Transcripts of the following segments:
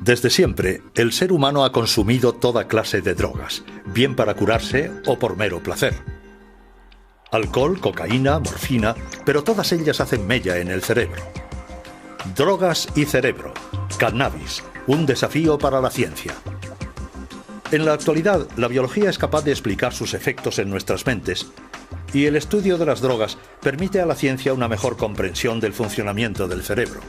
Desde siempre, el ser humano ha consumido toda clase de drogas, bien para curarse o por mero placer. Alcohol, cocaína, morfina, pero todas ellas hacen mella en el cerebro. Drogas y cerebro. Cannabis, un desafío para la ciencia. En la actualidad, la biología es capaz de explicar sus efectos en nuestras mentes, y el estudio de las drogas permite a la ciencia una mejor comprensión del funcionamiento del cerebro.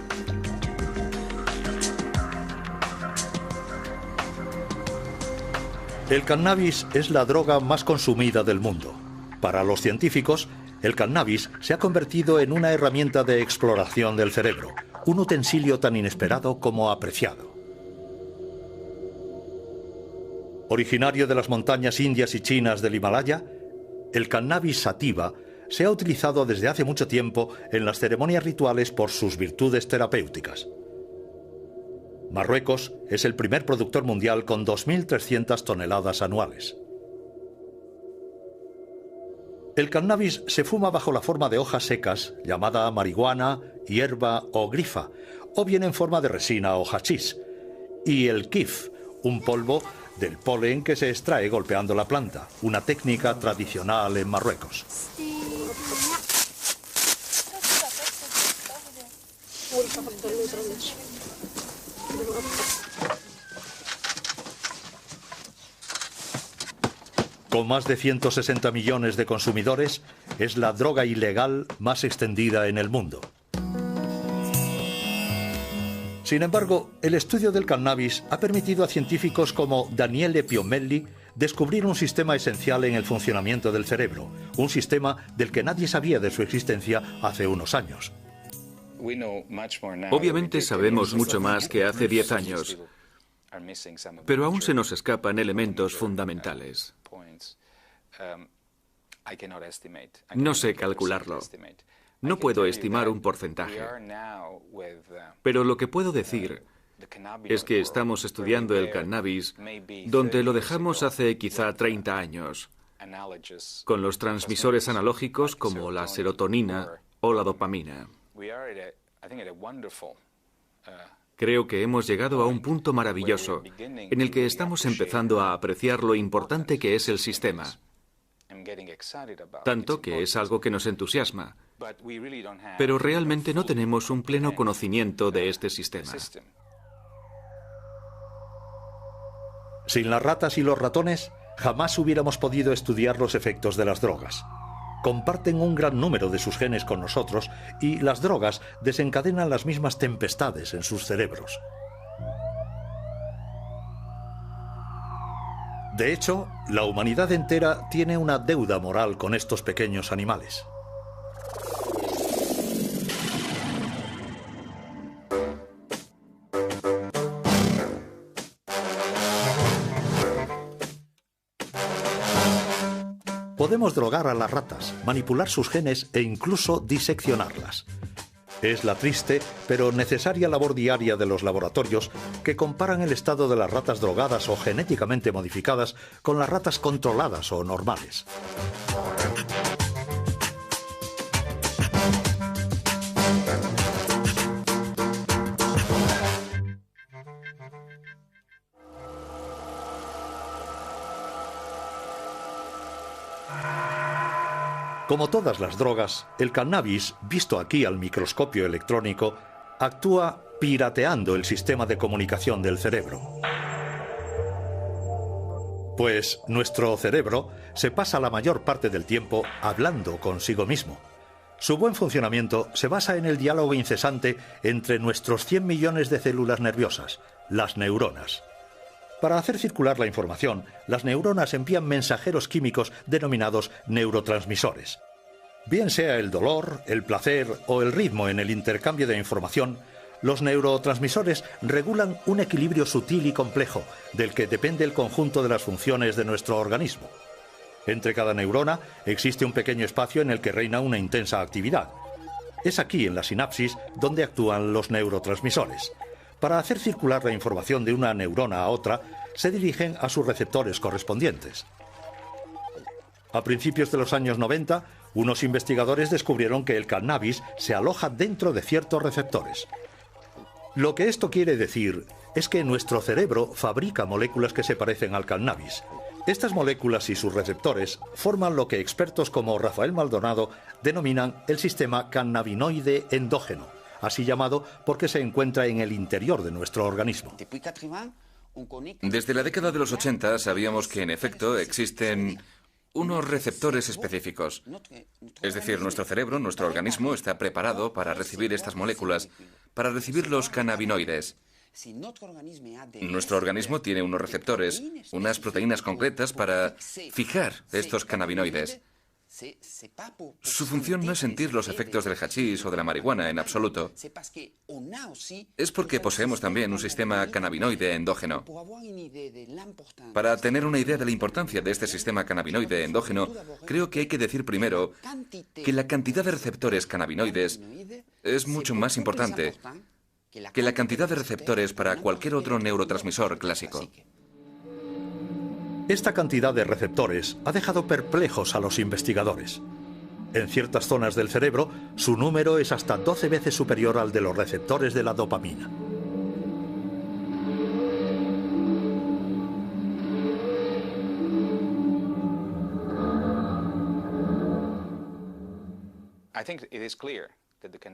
El cannabis es la droga más consumida del mundo. Para los científicos, el cannabis se ha convertido en una herramienta de exploración del cerebro, un utensilio tan inesperado como apreciado. Originario de las montañas indias y chinas del Himalaya, el cannabis sativa se ha utilizado desde hace mucho tiempo en las ceremonias rituales por sus virtudes terapéuticas. Marruecos es el primer productor mundial con 2.300 toneladas anuales. El cannabis se fuma bajo la forma de hojas secas, llamada marihuana, hierba o grifa, o bien en forma de resina o hachís, y el kif, un polvo del polen que se extrae golpeando la planta, una técnica tradicional en Marruecos. Con más de 160 millones de consumidores, es la droga ilegal más extendida en el mundo. Sin embargo, el estudio del cannabis ha permitido a científicos como Daniele Piomelli descubrir un sistema esencial en el funcionamiento del cerebro, un sistema del que nadie sabía de su existencia hace unos años. Obviamente sabemos mucho más que hace 10 años, pero aún se nos escapan elementos fundamentales. No sé calcularlo. No puedo estimar un porcentaje. Pero lo que puedo decir es que estamos estudiando el cannabis donde lo dejamos hace quizá 30 años, con los transmisores analógicos como la serotonina o la dopamina. Creo que hemos llegado a un punto maravilloso en el que estamos empezando a apreciar lo importante que es el sistema. Tanto que es algo que nos entusiasma. Pero realmente no tenemos un pleno conocimiento de este sistema. Sin las ratas y los ratones, jamás hubiéramos podido estudiar los efectos de las drogas. Comparten un gran número de sus genes con nosotros y las drogas desencadenan las mismas tempestades en sus cerebros. De hecho, la humanidad entera tiene una deuda moral con estos pequeños animales. Podemos drogar a las ratas, manipular sus genes e incluso diseccionarlas. Es la triste pero necesaria labor diaria de los laboratorios que comparan el estado de las ratas drogadas o genéticamente modificadas con las ratas controladas o normales. Como todas las drogas, el cannabis, visto aquí al microscopio electrónico, actúa pirateando el sistema de comunicación del cerebro. Pues nuestro cerebro se pasa la mayor parte del tiempo hablando consigo mismo. Su buen funcionamiento se basa en el diálogo incesante entre nuestros 100 millones de células nerviosas, las neuronas. Para hacer circular la información, las neuronas envían mensajeros químicos denominados neurotransmisores. Bien sea el dolor, el placer o el ritmo en el intercambio de información, los neurotransmisores regulan un equilibrio sutil y complejo del que depende el conjunto de las funciones de nuestro organismo. Entre cada neurona existe un pequeño espacio en el que reina una intensa actividad. Es aquí, en la sinapsis, donde actúan los neurotransmisores. Para hacer circular la información de una neurona a otra, se dirigen a sus receptores correspondientes. A principios de los años 90, unos investigadores descubrieron que el cannabis se aloja dentro de ciertos receptores. Lo que esto quiere decir es que nuestro cerebro fabrica moléculas que se parecen al cannabis. Estas moléculas y sus receptores forman lo que expertos como Rafael Maldonado denominan el sistema cannabinoide endógeno, así llamado porque se encuentra en el interior de nuestro organismo. Desde la década de los 80 sabíamos que, en efecto, existen unos receptores específicos. Es decir, nuestro cerebro, nuestro organismo, está preparado para recibir estas moléculas, para recibir los cannabinoides. Nuestro organismo tiene unos receptores, unas proteínas concretas para fijar estos cannabinoides. Su función no es sentir los efectos del hachís o de la marihuana en absoluto. Es porque poseemos también un sistema cannabinoide endógeno. Para tener una idea de la importancia de este sistema cannabinoide endógeno, creo que hay que decir primero que la cantidad de receptores cannabinoides es mucho más importante que la cantidad de receptores para cualquier otro neurotransmisor clásico. Esta cantidad de receptores ha dejado perplejos a los investigadores. En ciertas zonas del cerebro, su número es hasta 12 veces superior al de los receptores de la dopamina.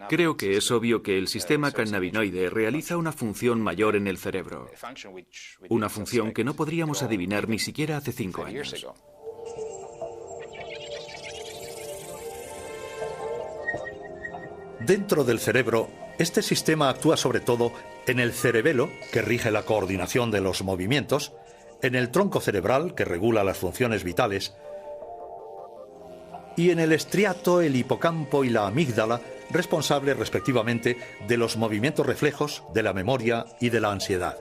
Creo que es obvio que el sistema cannabinoide realiza una función mayor en el cerebro. Una función que no podríamos adivinar ni siquiera hace 5 años. Dentro del cerebro, este sistema actúa sobre todo en el cerebelo, que rige la coordinación de los movimientos, en el tronco cerebral, que regula las funciones vitales, y en el estriato, el hipocampo y la amígdala, responsables respectivamente de los movimientos reflejos, de la memoria y de la ansiedad.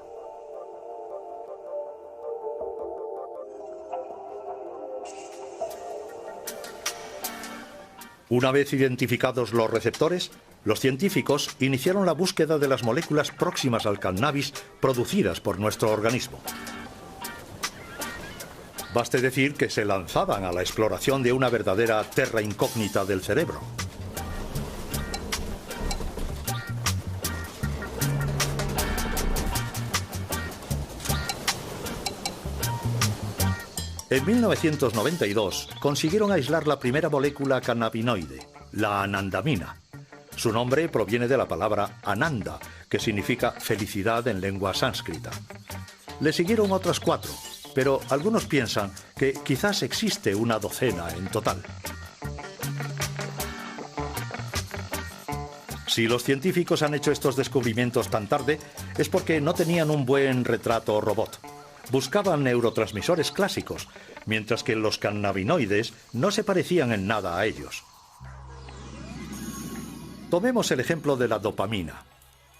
Una vez identificados los receptores, los científicos iniciaron la búsqueda de las moléculas próximas al cannabis producidas por nuestro organismo. Baste decir que se lanzaban a la exploración de una verdadera terra incógnita del cerebro. En 1992 consiguieron aislar la primera molécula cannabinoide, la anandamina. Su nombre proviene de la palabra ananda, que significa felicidad en lengua sánscrita. Le siguieron otras 4, pero algunos piensan que quizás existe una docena en total. Si los científicos han hecho estos descubrimientos tan tarde, es porque no tenían un buen retrato robot. Buscaban neurotransmisores clásicos, mientras que los cannabinoides no se parecían en nada a ellos. Tomemos el ejemplo de la dopamina.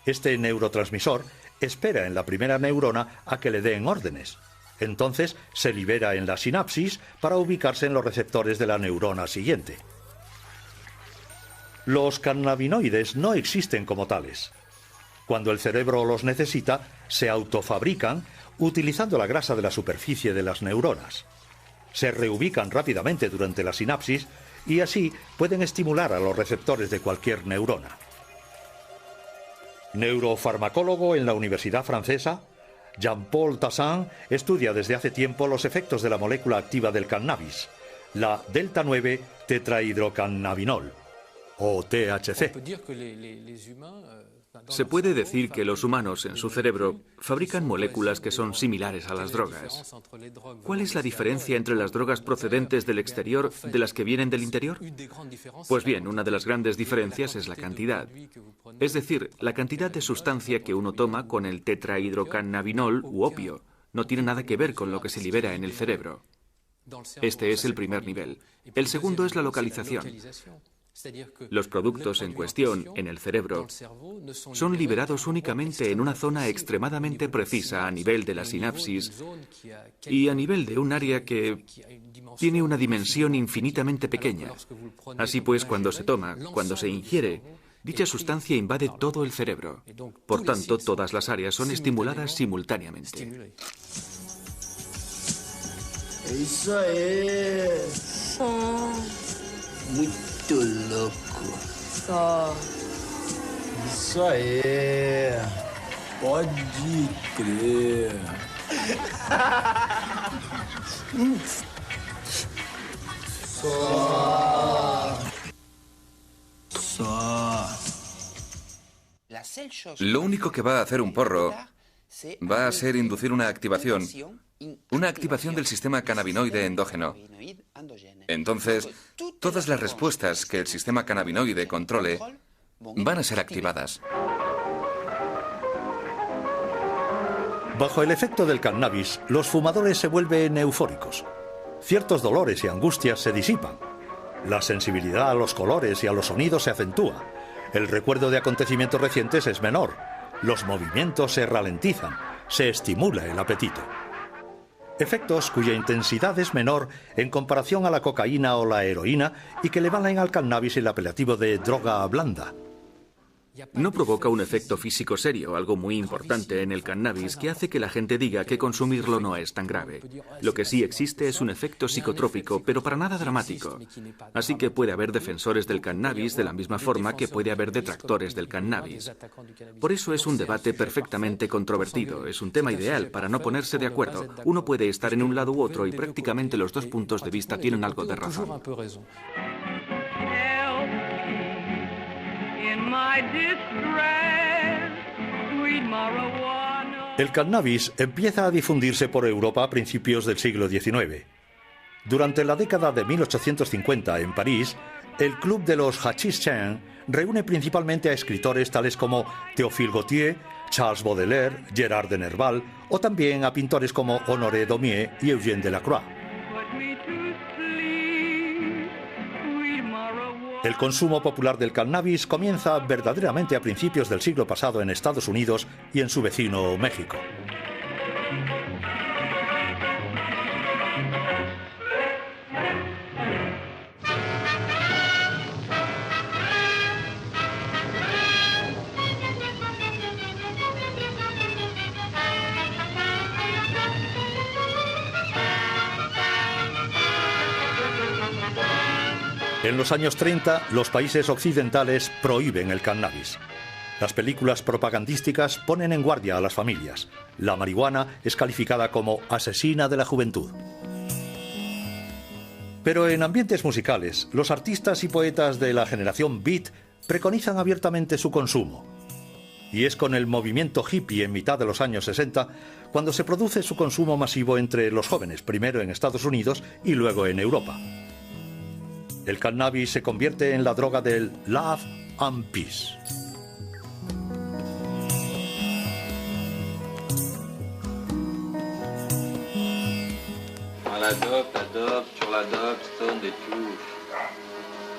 Este neurotransmisor espera en la primera neurona a que le den órdenes. Entonces se libera en la sinapsis para ubicarse en los receptores de la neurona siguiente. Los cannabinoides no existen como tales. Cuando el cerebro los necesita, se autofabrican utilizando la grasa de la superficie de las neuronas. Se reubican rápidamente durante la sinapsis y así pueden estimular a los receptores de cualquier neurona. Neurofarmacólogo en la Universidad Francesa, Jean-Paul Tassin estudia desde hace tiempo los efectos de la molécula activa del cannabis, la delta-9 tetrahidrocannabinol, o THC. Se puede decir que los humanos en su cerebro fabrican moléculas que son similares a las drogas. ¿Cuál es la diferencia entre las drogas procedentes del exterior de las que vienen del interior? Pues bien, una de las grandes diferencias es la cantidad. Es decir, la cantidad de sustancia que uno toma con el tetrahidrocannabinol u opio. No tiene nada que ver con lo que se libera en el cerebro. Este es el primer nivel. El segundo es la localización. Los productos en cuestión, en el cerebro, son liberados únicamente en una zona extremadamente precisa a nivel de la sinapsis y a nivel de un área que tiene una dimensión infinitamente pequeña. Así pues, cuando se toma, cuando se ingiere, dicha sustancia invade todo el cerebro. Por tanto, todas las áreas son estimuladas simultáneamente. Eso es muy loco. Isso aí. Pode crer. Lo único que va a hacer un porro va a ser inducir una activación del sistema cannabinoide endógeno. Entonces, todas las respuestas que el sistema cannabinoide controle van a ser activadas. Bajo el efecto del cannabis, los fumadores se vuelven eufóricos. Ciertos dolores y angustias se disipan. La sensibilidad a los colores y a los sonidos se acentúa. El recuerdo de acontecimientos recientes es menor. Los movimientos se ralentizan. Se estimula el apetito. Efectos cuya intensidad es menor en comparación a la cocaína o la heroína y que le valen al cannabis el apelativo de droga blanda. No provoca un efecto físico serio, algo muy importante en el cannabis que hace que la gente diga que consumirlo no es tan grave. Lo que sí existe es un efecto psicotrópico, pero para nada dramático. Así que puede haber defensores del cannabis de la misma forma que puede haber detractores del cannabis. Por eso es un debate perfectamente controvertido. Es un tema ideal para no ponerse de acuerdo. Uno puede estar en un lado u otro y prácticamente los dos puntos de vista tienen algo de razón. El cannabis empieza a difundirse por Europa a principios del siglo XIX. Durante la década de 1850 en París, el Club de los Hachís-Chen reúne principalmente a escritores tales como Théophile Gautier, Charles Baudelaire, Gérard de Nerval o también a pintores como Honoré Daumier y Eugène Delacroix. El consumo popular del cannabis comienza verdaderamente a principios del siglo pasado en Estados Unidos y en su vecino México. En los años 30, los países occidentales prohíben el cannabis. Las películas propagandísticas ponen en guardia a las familias. La marihuana es calificada como asesina de la juventud. Pero en ambientes musicales, los artistas y poetas de la generación Beat preconizan abiertamente su consumo. Y es con el movimiento hippie en mitad de los años 60 cuando se produce su consumo masivo entre los jóvenes, primero en Estados Unidos y luego en Europa. El cannabis se convierte en la droga del love and peace. La dope, sur la dope, stone et tout.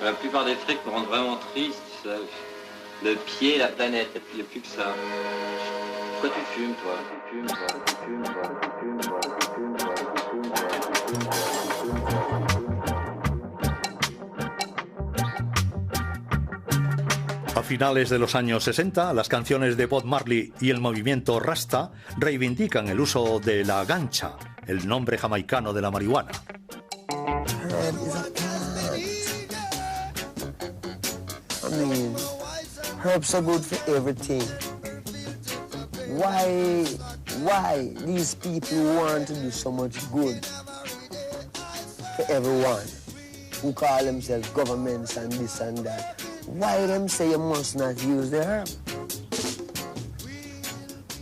La plupart des trucs me rendent vraiment triste, ça. Le pied, la planète, il n'y a plus que ça. Pourquoi tu fumes, toi? Tu fumes, toi, tu fumes, toi, tu fumes, toi, tu fumes, toi, tu fumes, toi, tu fumes, toi. A finales de los años 60, las canciones de Bob Marley y el movimiento Rasta reivindican el uso de la gancha, el nombre jamaicano de la marihuana. Herbs are good for everything. Why these people want to do so much good for everyone who call themselves governments and this and that? Why them say you must not use the herb?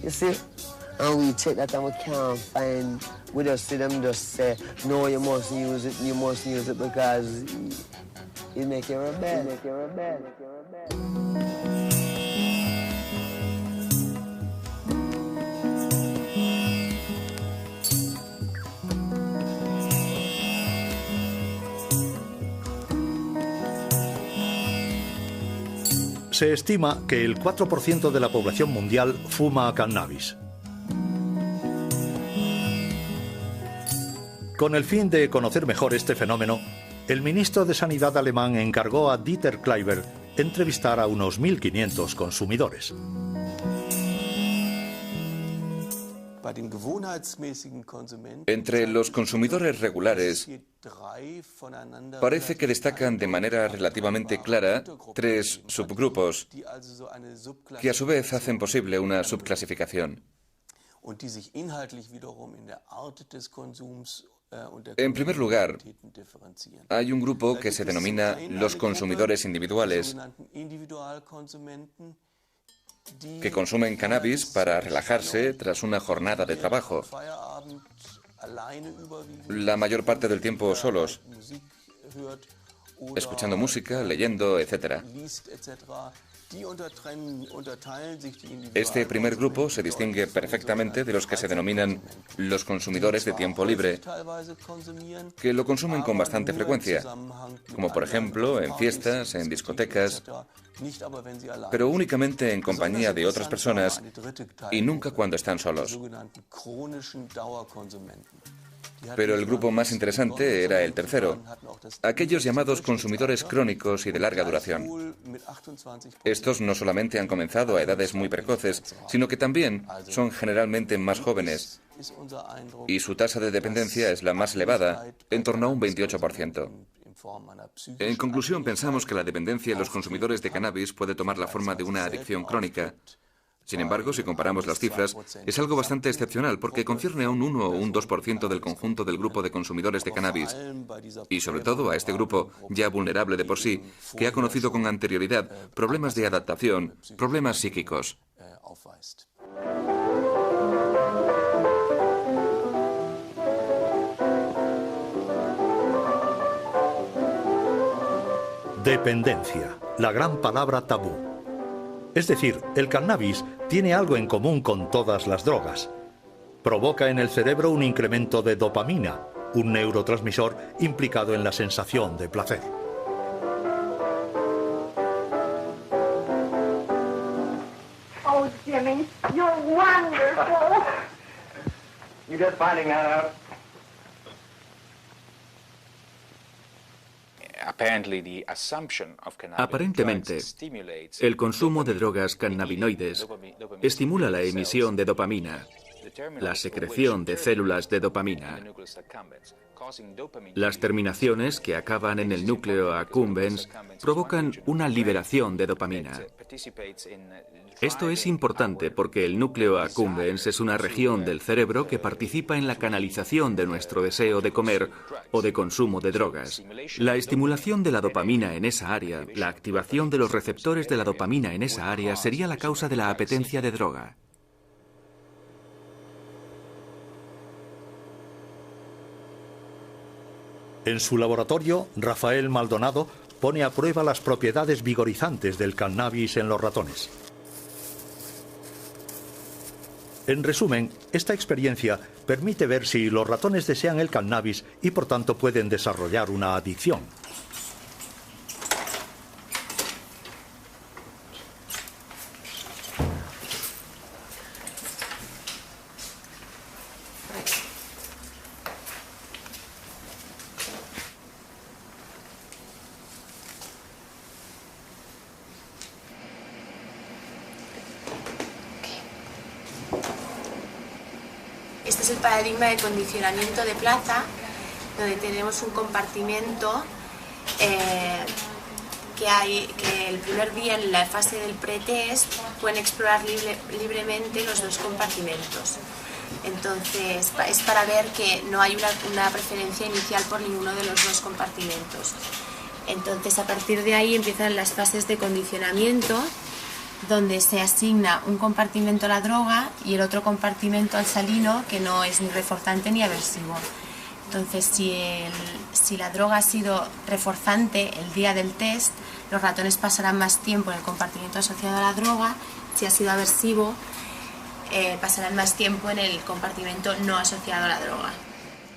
You see? And we check that and we can't find, we just see them just say, no, you mustn't use it because it make you rebel, make you rebel, make you rebel. Se estima que el 4% de la población mundial fuma cannabis. Con el fin de conocer mejor este fenómeno, el ministro de Sanidad alemán encargó a Dieter Kleiber entrevistar a unos 1.500 consumidores. Entre los consumidores regulares, parece que destacan de manera relativamente clara 3 subgrupos, que a su vez hacen posible una subclasificación. En primer lugar, hay un grupo que se denomina los consumidores individuales, que consumen cannabis para relajarse tras una jornada de trabajo, la mayor parte del tiempo solos, escuchando música, leyendo, etc. Este primer grupo se distingue perfectamente de los que se denominan los consumidores de tiempo libre, que lo consumen con bastante frecuencia, como por ejemplo en fiestas, en discotecas, pero únicamente en compañía de otras personas y nunca cuando están solos. Pero el grupo más interesante era el tercero, aquellos llamados consumidores crónicos y de larga duración. Estos no solamente han comenzado a edades muy precoces, sino que también son generalmente más jóvenes, y su tasa de dependencia es la más elevada, en torno a un 28%. En conclusión, pensamos que la dependencia en los consumidores de cannabis puede tomar la forma de una adicción crónica. Sin embargo, si comparamos las cifras, es algo bastante excepcional porque concierne a un 1 o un 2% del conjunto del grupo de consumidores de cannabis. Y sobre todo a este grupo, ya vulnerable de por sí, que ha conocido con anterioridad problemas de adaptación, problemas psíquicos. Dependencia, la gran palabra tabú. Es decir, el cannabis tiene algo en común con todas las drogas. Provoca en el cerebro un incremento de dopamina, un neurotransmisor implicado en la sensación de placer. Oh, Jimmy, you're wonderful. You're just finding that out. Aparentemente, el consumo de drogas cannabinoides estimula la emisión de dopamina, la secreción de células de dopamina. Las terminaciones que acaban en el núcleo accumbens provocan una liberación de dopamina. Esto es importante porque el núcleo accumbens es una región del cerebro que participa en la canalización de nuestro deseo de comer o de consumo de drogas. La estimulación de la dopamina en esa área, la activación de los receptores de la dopamina en esa área sería la causa de la apetencia de droga. En su laboratorio, Rafael Maldonado pone a prueba las propiedades vigorizantes del cannabis en los ratones. En resumen, esta experiencia permite ver si los ratones desean el cannabis y por tanto pueden desarrollar una adicción. Este es el paradigma de condicionamiento de plaza, donde tenemos un compartimento que el primer día en la fase del pretest pueden explorar libremente los dos compartimentos. Entonces es para ver que no hay una preferencia inicial por ninguno de los dos compartimentos. Entonces a partir de ahí empiezan las fases de condicionamiento, donde se asigna un compartimento a la droga y el otro compartimento al salino, que no es ni reforzante ni aversivo. Entonces, si la droga ha sido reforzante el día del test, los ratones pasarán más tiempo en el compartimento asociado a la droga. Si ha sido aversivo, pasarán más tiempo en el compartimento no asociado a la droga.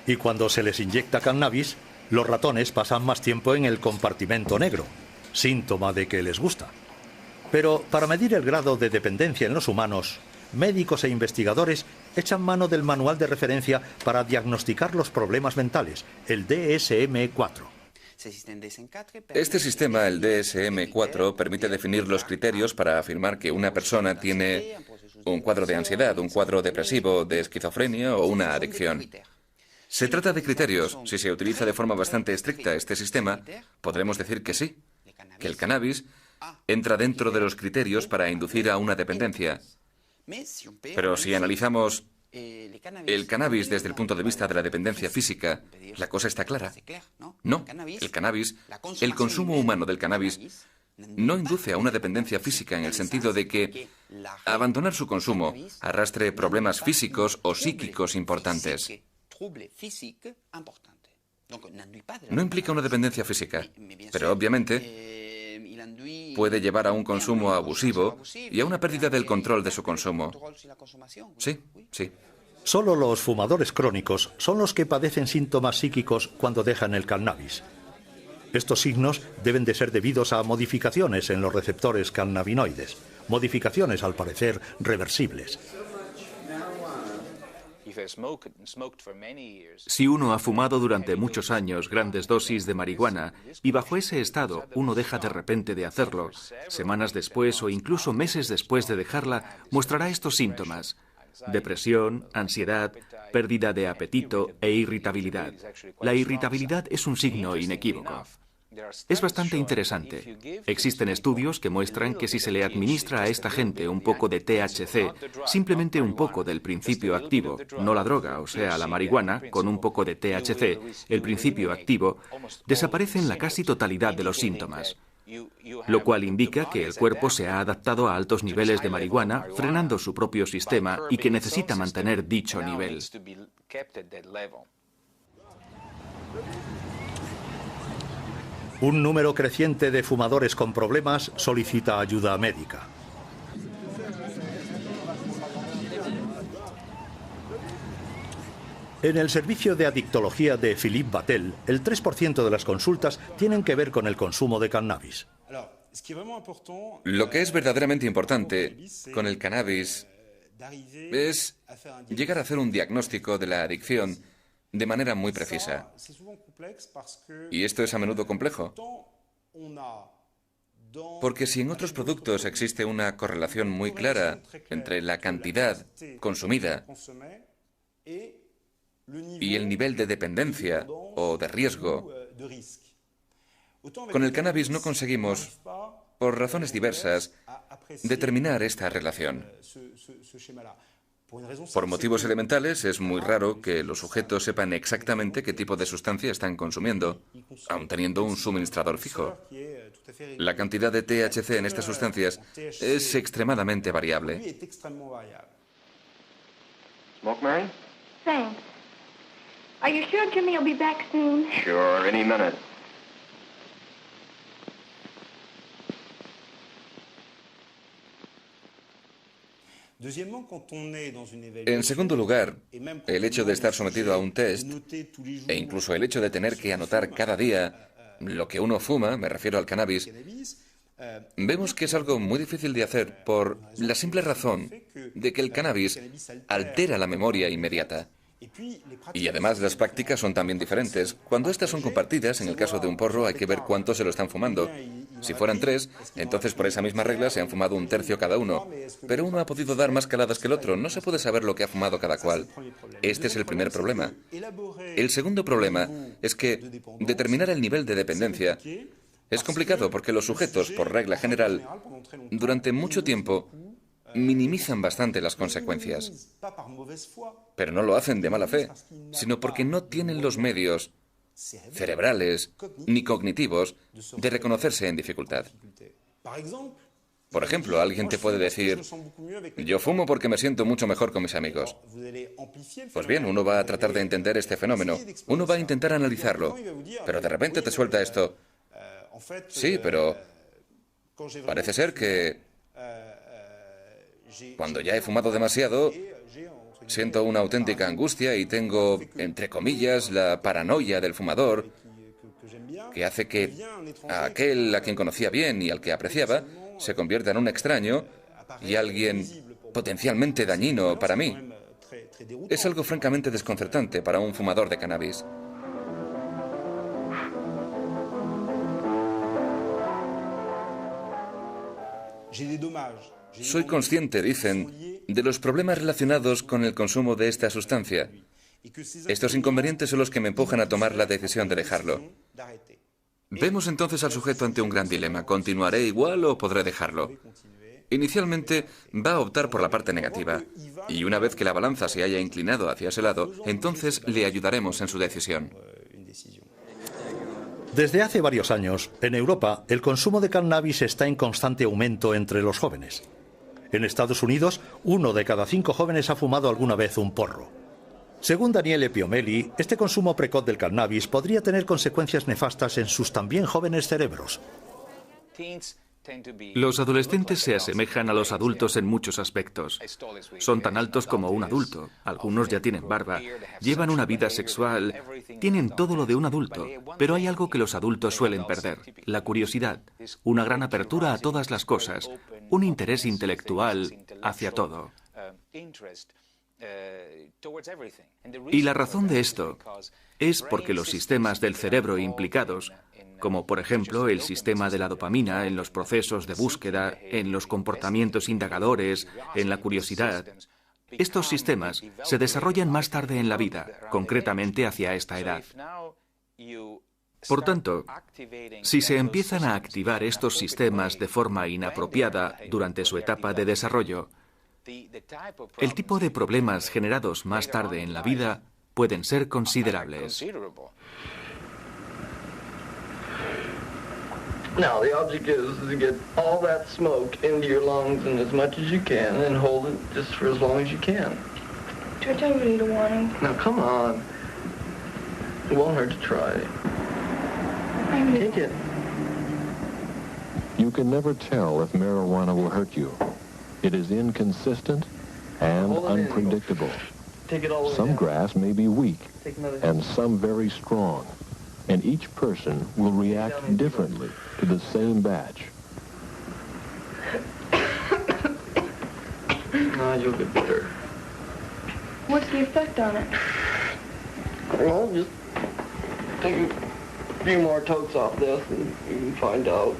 Y cuando se les inyecta cannabis, los ratones pasan más tiempo en el compartimento negro, síntoma de que les gusta. Pero para medir el grado de dependencia en los humanos, médicos e investigadores echan mano del manual de referencia para diagnosticar los problemas mentales, el DSM-4. Este sistema, el DSM-4, permite definir los criterios para afirmar que una persona tiene un cuadro de ansiedad, un cuadro depresivo, de esquizofrenia o una adicción. Se trata de criterios. Si se utiliza de forma bastante estricta este sistema, podremos decir que sí, que el cannabis entra dentro de los criterios para inducir a una dependencia. Pero si analizamos el cannabis desde el punto de vista de la dependencia física, la cosa está clara. No, el cannabis, el consumo humano del cannabis, no induce a una dependencia física en el sentido de que abandonar su consumo arrastre problemas físicos o psíquicos importantes. No implica una dependencia física, pero obviamente puede llevar a un consumo abusivo y a una pérdida del control de su consumo. Sí, sí. Solo los fumadores crónicos son los que padecen síntomas psíquicos cuando dejan el cannabis. Estos signos deben de ser debidos a modificaciones en los receptores cannabinoides, modificaciones al parecer reversibles. Si uno ha fumado durante muchos años grandes dosis de marihuana y bajo ese estado uno deja de repente de hacerlo, semanas después o incluso meses después de dejarla, mostrará estos síntomas: depresión, ansiedad, pérdida de apetito e irritabilidad. La irritabilidad es un signo inequívoco. Es bastante interesante. Existen estudios que muestran que si se le administra a esta gente un poco de THC, simplemente un poco del principio activo, no la droga, o sea, la marihuana, con un poco de THC, el principio activo, desaparecen la casi totalidad de los síntomas. Lo cual indica que el cuerpo se ha adaptado a altos niveles de marihuana, frenando su propio sistema y que necesita mantener dicho nivel. Un número creciente de fumadores con problemas solicita ayuda médica. En el servicio de adictología de Philippe Battel, el 3% de las consultas tienen que ver con el consumo de cannabis. Lo que es verdaderamente importante con el cannabis es llegar a hacer un diagnóstico de la adicción de manera muy precisa. Y esto es a menudo complejo. Porque si en otros productos existe una correlación muy clara entre la cantidad consumida y el nivel de dependencia o de riesgo, con el cannabis no conseguimos, por razones diversas, determinar esta relación. Por motivos elementales, es muy raro que los sujetos sepan exactamente qué tipo de sustancia están consumiendo, aun teniendo un suministrador fijo. La cantidad de THC en estas sustancias es extremadamente variable. Smoke, Mary? Thanks. Are you sure Jimmy will be back soon? Sure, any minute. En segundo lugar, el hecho de estar sometido a un test, e incluso el hecho de tener que anotar cada día lo que uno fuma, me refiero al cannabis, vemos que es algo muy difícil de hacer por la simple razón de que el cannabis altera la memoria inmediata. Y además las prácticas son también diferentes. Cuando estas son compartidas, en el caso de un porro hay que ver cuántos se lo están fumando. Si fueran 3, entonces por esa misma regla se han fumado 1/3 cada uno. Pero uno ha podido dar más caladas que el otro. No se puede saber lo que ha fumado cada cual. Este es el primer problema. El segundo problema es que determinar el nivel de dependencia es complicado porque los sujetos, por regla general, durante mucho tiempo minimizan bastante las consecuencias. Pero no lo hacen de mala fe, sino porque no tienen los medios cerebrales ni cognitivos de reconocerse en dificultad. Por ejemplo, alguien te puede decir: yo fumo porque me siento mucho mejor con mis amigos. Pues bien, uno va a tratar de entender este fenómeno. Uno va a intentar analizarlo. Pero de repente te suelta esto: sí, pero parece ser que cuando ya he fumado demasiado, siento una auténtica angustia y tengo, entre comillas, la paranoia del fumador, que hace que a aquel a quien conocía bien y al que apreciaba se convierta en un extraño y alguien potencialmente dañino para mí. Es algo francamente desconcertante para un fumador de cannabis. Soy consciente, dicen, de los problemas relacionados con el consumo de esta sustancia. Estos inconvenientes son los que me empujan a tomar la decisión de dejarlo. Vemos entonces al sujeto ante un gran dilema. ¿Continuaré igual o podré dejarlo? Inicialmente va a optar por la parte negativa, y una vez que la balanza se haya inclinado hacia ese lado, entonces le ayudaremos en su decisión. Desde hace varios años, en Europa, el consumo de cannabis está en constante aumento entre los jóvenes. En Estados Unidos, 1 de cada 5 jóvenes ha fumado alguna vez un porro. Según Daniele Piomelli, este consumo precoz del cannabis podría tener consecuencias nefastas en sus también jóvenes cerebros. Los adolescentes se asemejan a los adultos en muchos aspectos. Son tan altos como un adulto, algunos ya tienen barba, llevan una vida sexual, tienen todo lo de un adulto, pero hay algo que los adultos suelen perder: la curiosidad, una gran apertura a todas las cosas, un interés intelectual hacia todo. Y la razón de esto es porque los sistemas del cerebro implicados, como por ejemplo el sistema de la dopamina en los procesos de búsqueda, en los comportamientos indagadores, en la curiosidad, estos sistemas se desarrollan más tarde en la vida, concretamente hacia esta edad. Por tanto, si se empiezan a activar estos sistemas de forma inapropiada durante su etapa de desarrollo, el tipo de problemas generados más tarde en la vida pueden ser considerables. Now, the object is to get all that smoke into your lungs and as much as you can and hold it just for as long as you can. George, I really don't want to. Now, come on. It won't hurt to try. Take it. You can never tell if marijuana will hurt you. It is inconsistent and unpredictable. Some grass may be weak and some very strong. And each person will react differently to the same batch. No, you'll get better. What's the effect on it? Well, just take a few more totes off this and you can find out.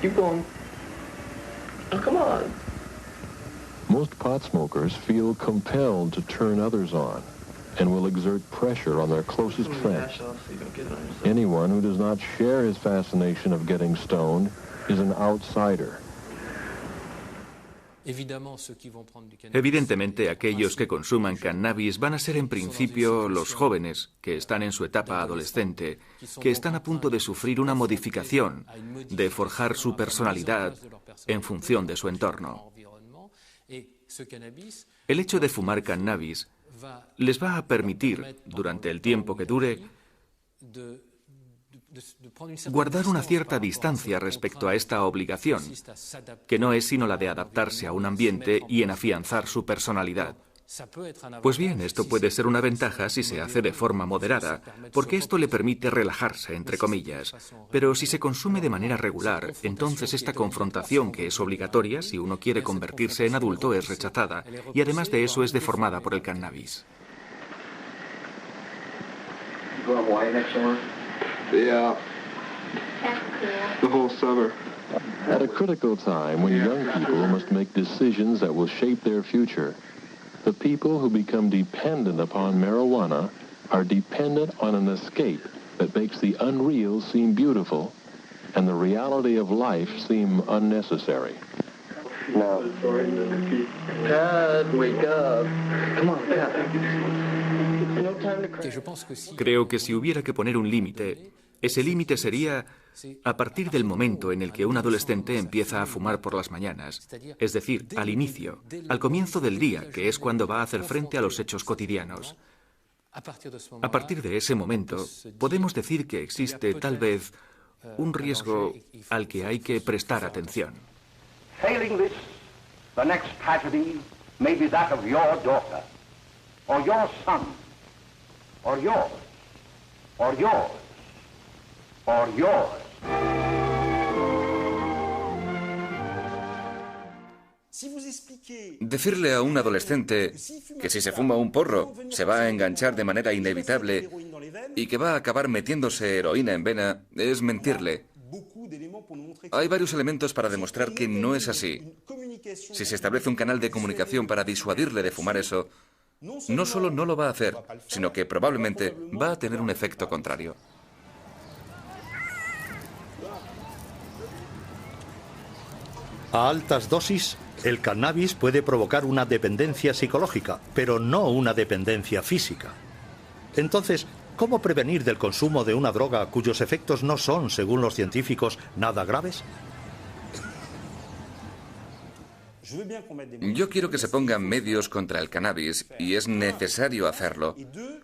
Keep going. Oh, come on. Most pot smokers feel compelled to turn others on and will exert pressure on their closest friends. Anyone who does not share his fascination of getting stoned is an outsider. Evidentemente, aquellos que consuman cannabis van a ser en principio los jóvenes que están en su etapa adolescente, que están a punto de sufrir una modificación, de forjar su personalidad en función de su entorno. El hecho de fumar cannabis les va a permitir, durante el tiempo que dure, guardar una cierta distancia respecto a esta obligación, que no es sino la de adaptarse a un ambiente y en afianzar su personalidad. Pues bien, esto puede ser una ventaja si se hace de forma moderada, porque esto le permite relajarse, entre comillas. Pero si se consume de manera regular, entonces esta confrontación, que es obligatoria si uno quiere convertirse en adulto, es rechazada, y además de eso es deformada por el cannabis. Yeah. The whole summer. At a critical time when young people must make decisions that will shape their future, the people who become dependent upon marijuana are dependent on an escape that makes the unreal seem beautiful and the reality of life seem unnecessary. No. Dad, wake up. Come on, Dad. No time to cry. Creo que si hubiera que poner un límite, ese límite sería a partir del momento en el que un adolescente empieza a fumar por las mañanas, es decir, al inicio, al comienzo del día, que es cuando va a hacer frente a los hechos cotidianos. A partir de ese momento, podemos decir que existe, tal vez, un riesgo al que hay que prestar atención. Failing this, the next tragedy may be that of your daughter, or your son, or yours, or yours, or yours. Decirle a un adolescente que si se fuma un porro se va a enganchar de manera inevitable y que va a acabar metiéndose heroína en vena es mentirle. Hay varios elementos para demostrar que no es así. Si se establece un canal de comunicación para disuadirle de fumar eso, no solo no lo va a hacer, sino que probablemente va a tener un efecto contrario. A altas dosis, el cannabis puede provocar una dependencia psicológica, pero no una dependencia física. Entonces, ¿cómo prevenir del consumo de una droga cuyos efectos no son, según los científicos, nada graves? Yo quiero que se pongan medios contra el cannabis, y es necesario hacerlo.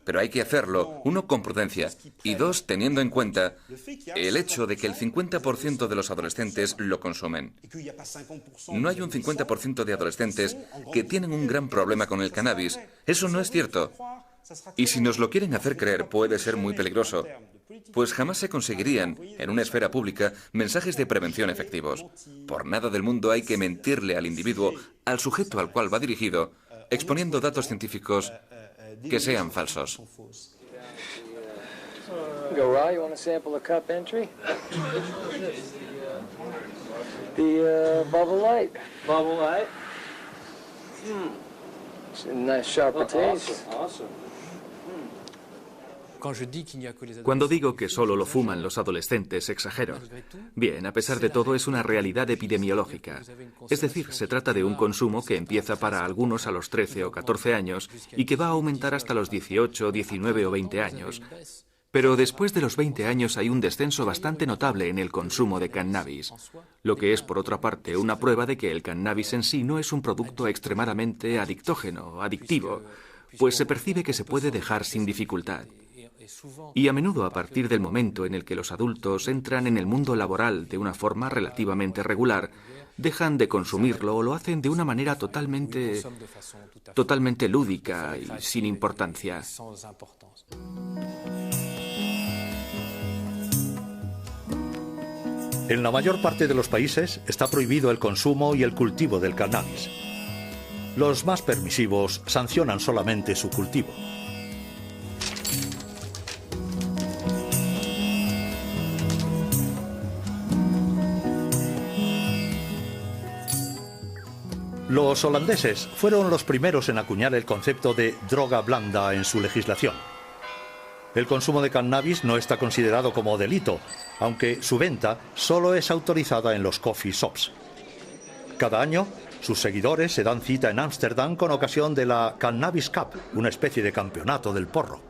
Pero hay que hacerlo, uno, con prudencia, y dos, teniendo en cuenta el hecho de que el 50% de los adolescentes lo consumen. No hay un 50% de adolescentes que tienen un gran problema con el cannabis. Eso no es cierto. Y si nos lo quieren hacer creer, puede ser muy peligroso. Pues jamás se conseguirían, en una esfera pública, mensajes de prevención efectivos. Por nada del mundo hay que mentirle al individuo, al sujeto al cual va dirigido, exponiendo datos científicos que sean falsos. Cuando digo que solo lo fuman los adolescentes, exagero. Bien, a pesar de todo, es una realidad epidemiológica. Es decir, se trata de un consumo que empieza para algunos a los 13 o 14 años y que va a aumentar hasta los 18, 19 o 20 años. Pero después de los 20 años hay un descenso bastante notable en el consumo de cannabis, lo que es, por otra parte, una prueba de que el cannabis en sí no es un producto extremadamente adictógeno, adictivo, pues se percibe que se puede dejar sin dificultad. Y a menudo, a partir del momento en el que los adultos entran en el mundo laboral de una forma relativamente regular, dejan de consumirlo o lo hacen de una manera totalmente lúdica y sin importancia. En la mayor parte de los países está prohibido el consumo y el cultivo del cannabis. Los más permisivos sancionan solamente su cultivo. Los holandeses fueron los primeros en acuñar el concepto de droga blanda en su legislación. El consumo de cannabis no está considerado como delito, aunque su venta solo es autorizada en los coffee shops. Cada año, sus seguidores se dan cita en Ámsterdam con ocasión de la Cannabis Cup, una especie de campeonato del porro.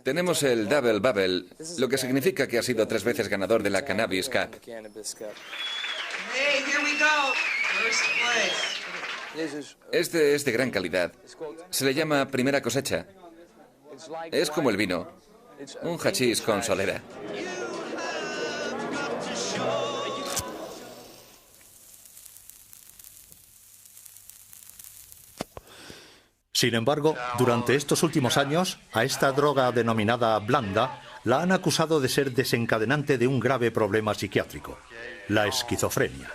Tenemos el Double Bubble, lo que significa que ha sido 3 veces ganador de la Cannabis Cup. Este es de gran calidad. Se le llama primera cosecha. Es como el vino, un hachís con solera. Sin embargo, durante estos últimos años, a esta droga denominada blanda la han acusado de ser desencadenante de un grave problema psiquiátrico, la esquizofrenia.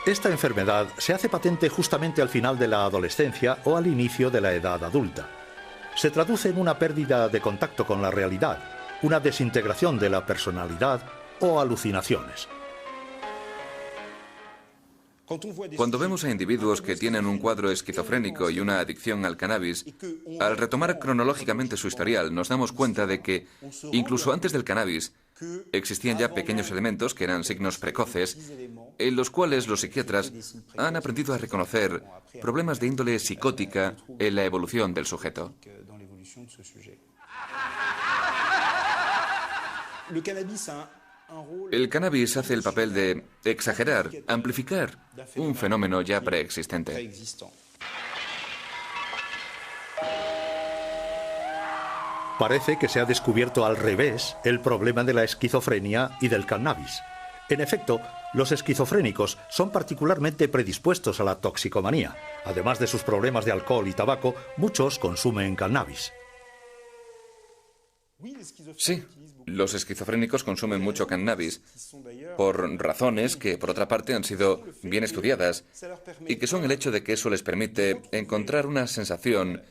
Esta enfermedad se hace patente justamente al final de la adolescencia o al inicio de la edad adulta. Se traduce en una pérdida de contacto con la realidad, una desintegración de la personalidad o alucinaciones. Cuando vemos a individuos que tienen un cuadro esquizofrénico y una adicción al cannabis, al retomar cronológicamente su historial, nos damos cuenta de que, incluso antes del cannabis, existían ya pequeños elementos que eran signos precoces, en los cuales los psiquiatras han aprendido a reconocer problemas de índole psicótica en la evolución del sujeto. El cannabis hace el papel de exagerar, amplificar un fenómeno ya preexistente. Parece que se ha descubierto al revés el problema de la esquizofrenia y del cannabis. En efecto, los esquizofrénicos son particularmente predispuestos a la toxicomanía. Además de sus problemas de alcohol y tabaco, muchos consumen cannabis. Sí, Los esquizofrénicos consumen mucho cannabis por razones que, por otra parte, han sido bien estudiadas y que son el hecho de que eso les permite encontrar una sensación,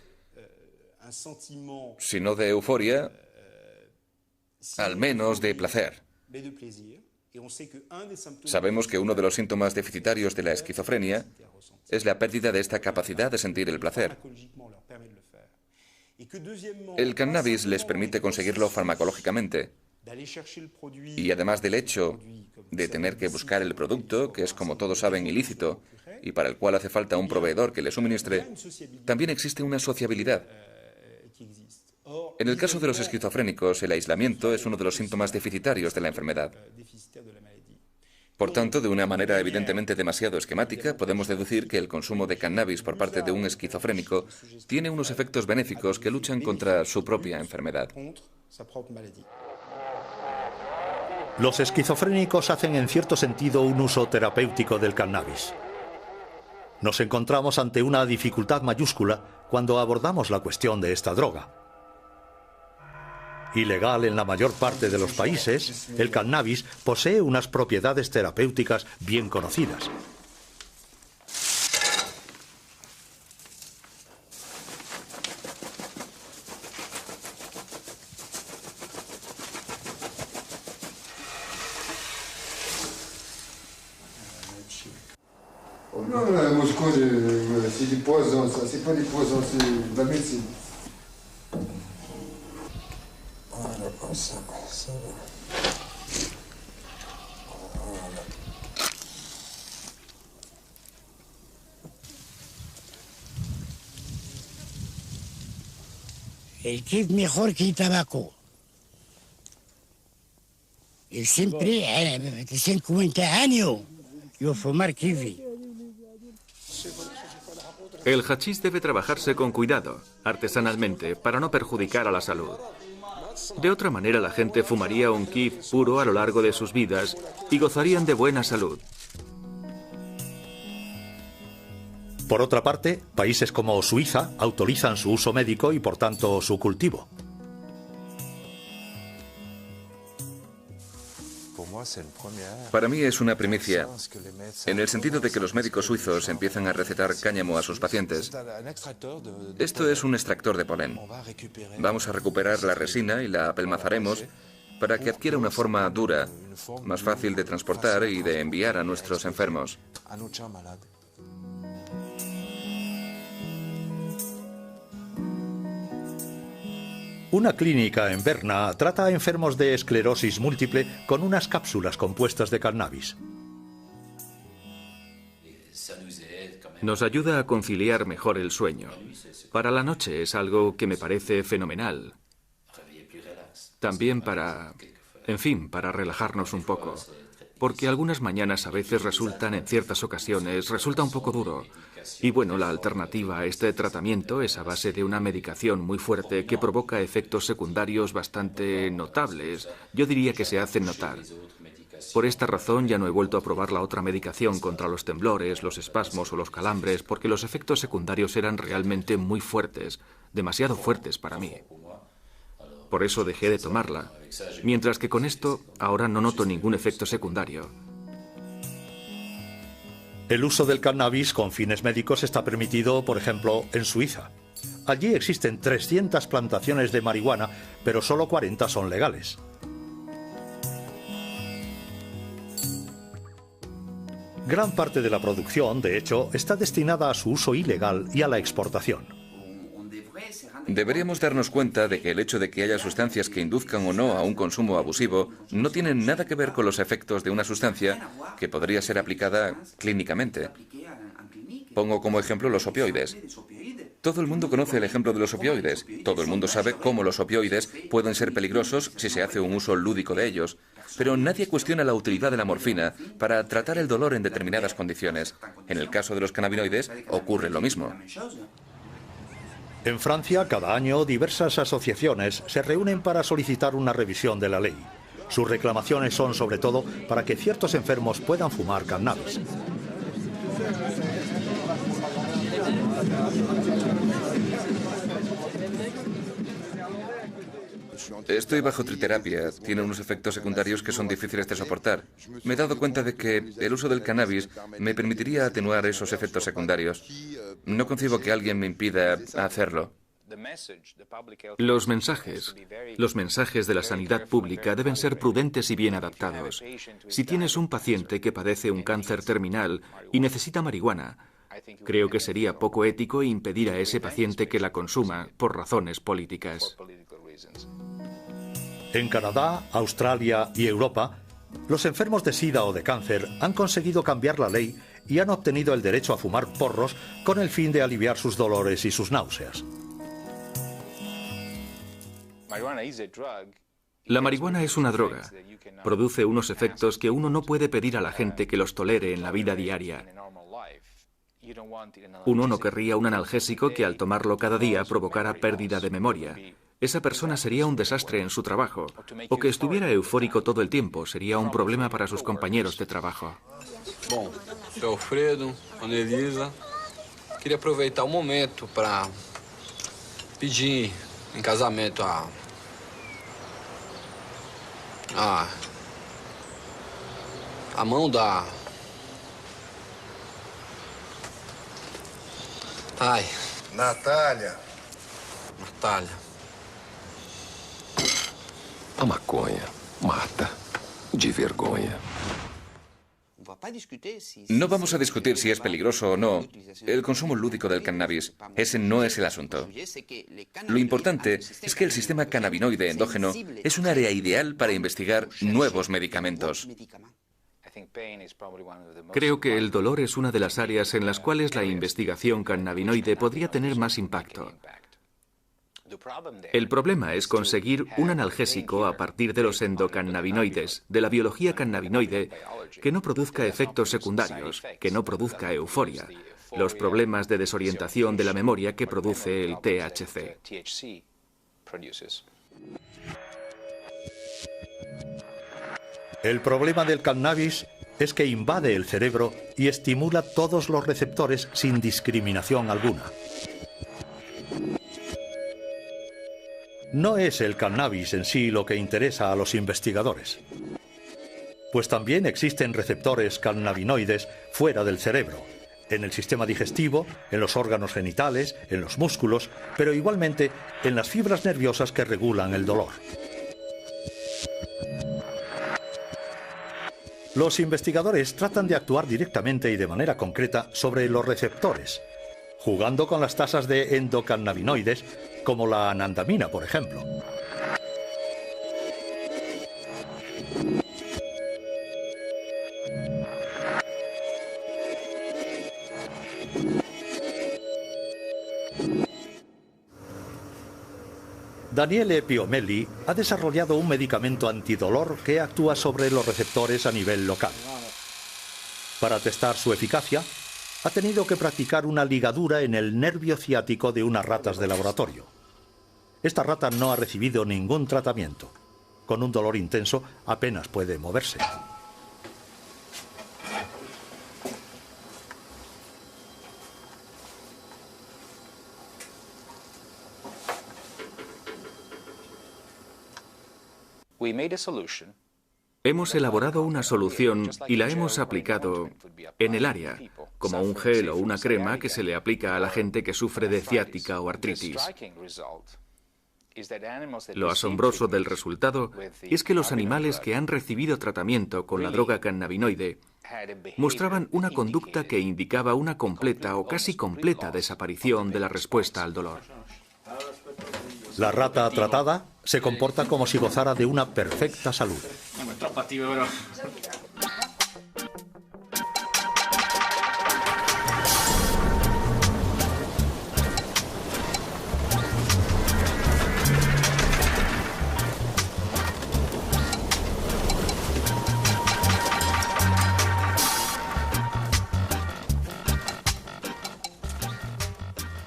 si no de euforia, al menos de placer. Sabemos que uno de los síntomas deficitarios de la esquizofrenia es la pérdida de esta capacidad de sentir el placer. El cannabis les permite conseguirlo farmacológicamente. Y además del hecho de tener que buscar el producto, que es, como todos saben, ilícito, y para el cual hace falta un proveedor que le suministre, también existe una sociabilidad. En el caso de los esquizofrénicos, el aislamiento es uno de los síntomas deficitarios de la enfermedad. Por tanto, de una manera evidentemente demasiado esquemática, podemos deducir que el consumo de cannabis por parte de un esquizofrénico tiene unos efectos benéficos que luchan contra su propia enfermedad. Los esquizofrénicos hacen en cierto sentido un uso terapéutico del cannabis. Nos encontramos ante una dificultad mayúscula cuando abordamos la cuestión de esta droga. Ilegal en la mayor parte de los países, el cannabis posee unas propiedades terapéuticas bien conocidas. Non, moi je crois que c'est du poison, ça. C'est pas du poison, c'est de la médecine. Voilà, comme ça, ça va. Voilà. El kiff mejor que el tabaco. Y siempre, 50 años, yo fumar kiff. El hachís debe trabajarse con cuidado, artesanalmente, para no perjudicar a la salud. De otra manera, la gente fumaría un kiff puro a lo largo de sus vidas y gozarían de buena salud. Por otra parte, países como Suiza autorizan su uso médico y, por tanto, su cultivo. Para mí es una primicia, en el sentido de que los médicos suizos empiezan a recetar cáñamo a sus pacientes. Esto es un extractor de polen. Vamos a recuperar la resina y la apelmazaremos para que adquiera una forma dura, más fácil de transportar y de enviar a nuestros enfermos. Una clínica en Berna trata a enfermos de esclerosis múltiple con unas cápsulas compuestas de cannabis. Nos ayuda a conciliar mejor el sueño. Para la noche es algo que me parece fenomenal. También para relajarnos un poco. Porque algunas mañanas a veces en ciertas ocasiones, resulta un poco duro. Y bueno, la alternativa a este tratamiento es a base de una medicación muy fuerte que provoca efectos secundarios bastante notables. Yo diría que se hacen notar. Por esta razón ya no he vuelto a probar la otra medicación contra los temblores, los espasmos o los calambres, porque los efectos secundarios eran realmente muy fuertes, demasiado fuertes para mí. Por eso dejé de tomarla, mientras que con esto ahora no noto ningún efecto secundario. El uso del cannabis con fines médicos está permitido, por ejemplo, en Suiza. Allí existen 300 plantaciones de marihuana, pero solo 40 son legales. Gran parte de la producción, de hecho, está destinada a su uso ilegal y a la exportación. Deberíamos darnos cuenta de que el hecho de que haya sustancias que induzcan o no a un consumo abusivo no tiene nada que ver con los efectos de una sustancia que podría ser aplicada clínicamente. Pongo como ejemplo los opioides. Todo el mundo conoce el ejemplo de los opioides. Todo el mundo sabe cómo los opioides pueden ser peligrosos si se hace un uso lúdico de ellos. Pero nadie cuestiona la utilidad de la morfina para tratar el dolor en determinadas condiciones. En el caso de los cannabinoides ocurre lo mismo. En Francia, cada año, diversas asociaciones se reúnen para solicitar una revisión de la ley. Sus reclamaciones son, sobre todo, para que ciertos enfermos puedan fumar cannabis. Estoy bajo triterapia. Tiene unos efectos secundarios que son difíciles de soportar. Me he dado cuenta de que el uso del cannabis me permitiría atenuar esos efectos secundarios. No concibo que alguien me impida hacerlo. Los mensajes de la sanidad pública deben ser prudentes y bien adaptados. Si tienes un paciente que padece un cáncer terminal y necesita marihuana, creo que sería poco ético impedir a ese paciente que la consuma por razones políticas. En Canadá, Australia y Europa, los enfermos de SIDA o de cáncer han conseguido cambiar la ley y han obtenido el derecho a fumar porros con el fin de aliviar sus dolores y sus náuseas. La marihuana es una droga. Produce unos efectos que uno no puede pedir a la gente que los tolere en la vida diaria. Uno no querría un analgésico que al tomarlo cada día provocara pérdida de memoria. Esa persona sería un desastre en su trabajo. O que estuviera eufórico todo el tiempo sería un problema para sus compañeros de trabajo. Bom, seu Alfredo, Ana Elisa, queria aproveitar o momento para pedir em casamento a mão da... Ai. Natália. Natália. A maconha mata de vergonha. No vamos a discutir si es peligroso o no el consumo lúdico del cannabis. Ese no es el asunto. Lo importante es que el sistema cannabinoide endógeno es un área ideal para investigar nuevos medicamentos. Creo que el dolor es una de las áreas en las cuales la investigación cannabinoide podría tener más impacto. El problema es conseguir un analgésico a partir de los endocannabinoides, de la biología cannabinoide, que no produzca efectos secundarios, que no produzca euforia, los problemas de desorientación de la memoria que produce el THC. El problema del cannabis es que invade el cerebro y estimula todos los receptores sin discriminación alguna. No es el cannabis en sí lo que interesa a los investigadores, pues también existen receptores cannabinoides fuera del cerebro, en el sistema digestivo, en los órganos genitales, en los músculos, pero igualmente en las fibras nerviosas que regulan el dolor. Los investigadores tratan de actuar directamente y de manera concreta sobre los receptores, jugando con las tasas de endocannabinoides, como la anandamina, por ejemplo. Daniele Piomelli ha desarrollado un medicamento antidolor que actúa sobre los receptores a nivel local. Para testar su eficacia, ha tenido que practicar una ligadura en el nervio ciático de unas ratas de laboratorio. Esta rata no ha recibido ningún tratamiento. Con un dolor intenso apenas puede moverse. Hemos elaborado una solución y la hemos aplicado en el área, como un gel o una crema que se le aplica a la gente que sufre de ciática o artritis. Lo asombroso del resultado es que los animales que han recibido tratamiento con la droga cannabinoide mostraban una conducta que indicaba una completa o casi completa desaparición de la respuesta al dolor. La rata tratada se comporta como si gozara de una perfecta salud.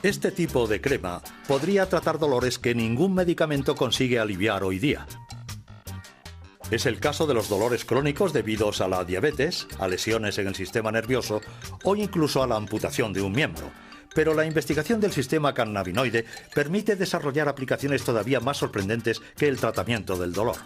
Este tipo de crema podría tratar dolores que ningún medicamento consigue aliviar hoy día. Es el caso de los dolores crónicos debidos a la diabetes, a lesiones en el sistema nervioso o incluso a la amputación de un miembro. Pero la investigación del sistema cannabinoide permite desarrollar aplicaciones todavía más sorprendentes que el tratamiento del dolor.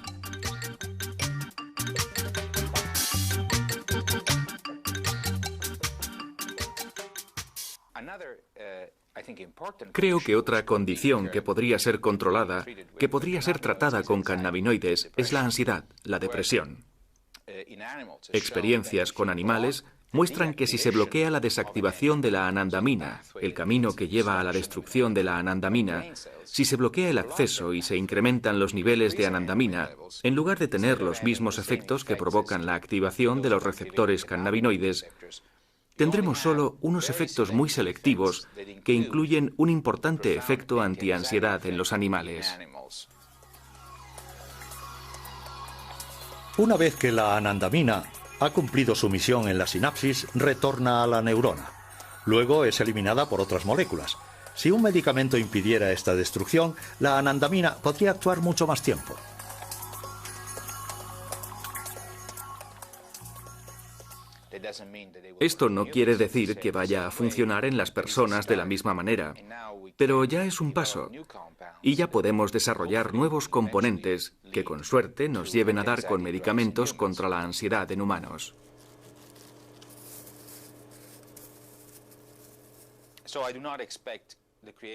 Creo que otra condición que podría ser controlada, que podría ser tratada con cannabinoides, es la ansiedad, la depresión. Experiencias con animales muestran que si se bloquea la desactivación de la anandamina, el camino que lleva a la destrucción de la anandamina, si se bloquea el acceso y se incrementan los niveles de anandamina, en lugar de tener los mismos efectos que provocan la activación de los receptores cannabinoides, tendremos solo unos efectos muy selectivos que incluyen un importante efecto antiansiedad en los animales. Una vez que la anandamina ha cumplido su misión en la sinapsis, retorna a la neurona. Luego es eliminada por otras moléculas. Si un medicamento impidiera esta destrucción, la anandamina podría actuar mucho más tiempo. Esto no quiere decir que vaya a funcionar en las personas de la misma manera, pero ya es un paso, y ya podemos desarrollar nuevos componentes que con suerte nos lleven a dar con medicamentos contra la ansiedad en humanos.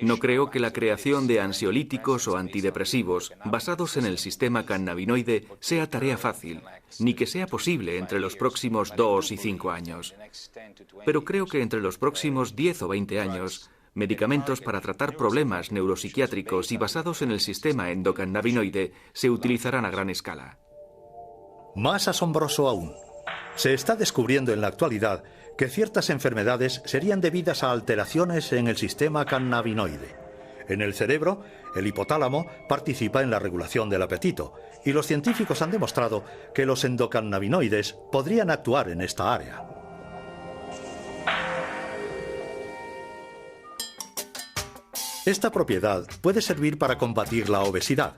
No creo que la creación de ansiolíticos o antidepresivos basados en el sistema cannabinoide sea tarea fácil, ni que sea posible entre los próximos 2 y 5 años. Pero creo que entre los próximos 10 o 20 años, medicamentos para tratar problemas neuropsiquiátricos y basados en el sistema endocannabinoide se utilizarán a gran escala. Más asombroso aún, se está descubriendo en la actualidad que ciertas enfermedades serían debidas a alteraciones en el sistema cannabinoide. En el cerebro, el hipotálamo participa en la regulación del apetito, y los científicos han demostrado que los endocannabinoides podrían actuar en esta área. Esta propiedad puede servir para combatir la obesidad.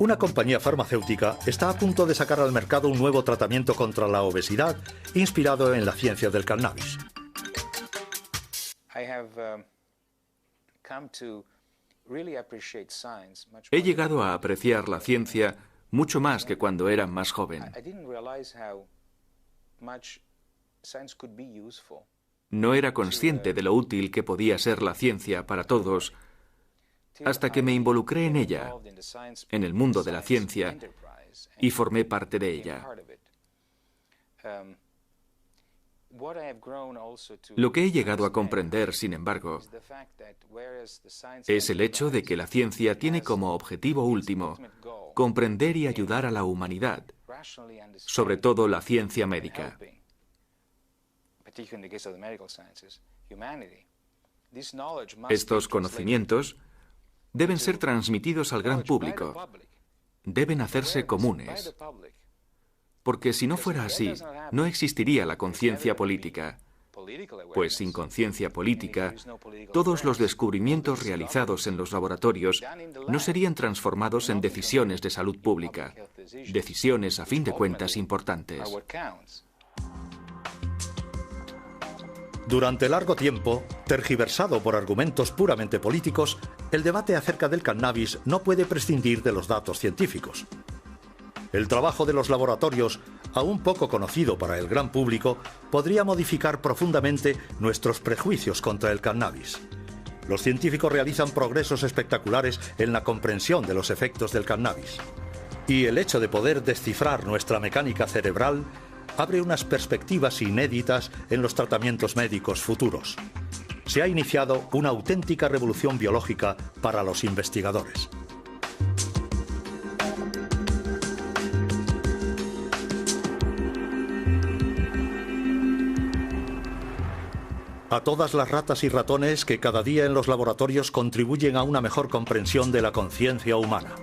Una compañía farmacéutica está a punto de sacar al mercado un nuevo tratamiento contra la obesidad inspirado en la ciencia del cannabis. He llegado a apreciar la ciencia mucho más que cuando era más joven. No era consciente de lo útil que podía ser la ciencia para todos hasta que me involucré en ella, en el mundo de la ciencia, y formé parte de ella. Lo que he llegado a comprender, sin embargo, es el hecho de que la ciencia tiene como objetivo último comprender y ayudar a la humanidad, sobre todo la ciencia médica. Estos conocimientos deben ser transmitidos al gran público, deben hacerse comunes, porque si no fuera así, no existiría la conciencia política, pues sin conciencia política, todos los descubrimientos realizados en los laboratorios no serían transformados en decisiones de salud pública, decisiones a fin de cuentas importantes. Durante largo tiempo, tergiversado por argumentos puramente políticos, el debate acerca del cannabis no puede prescindir de los datos científicos. El trabajo de los laboratorios, aún poco conocido para el gran público, podría modificar profundamente nuestros prejuicios contra el cannabis. Los científicos realizan progresos espectaculares en la comprensión de los efectos del cannabis. Y el hecho de poder descifrar nuestra mecánica cerebral abre unas perspectivas inéditas en los tratamientos médicos futuros. Se ha iniciado una auténtica revolución biológica para los investigadores. A todas las ratas y ratones que cada día en los laboratorios contribuyen a una mejor comprensión de la conciencia humana.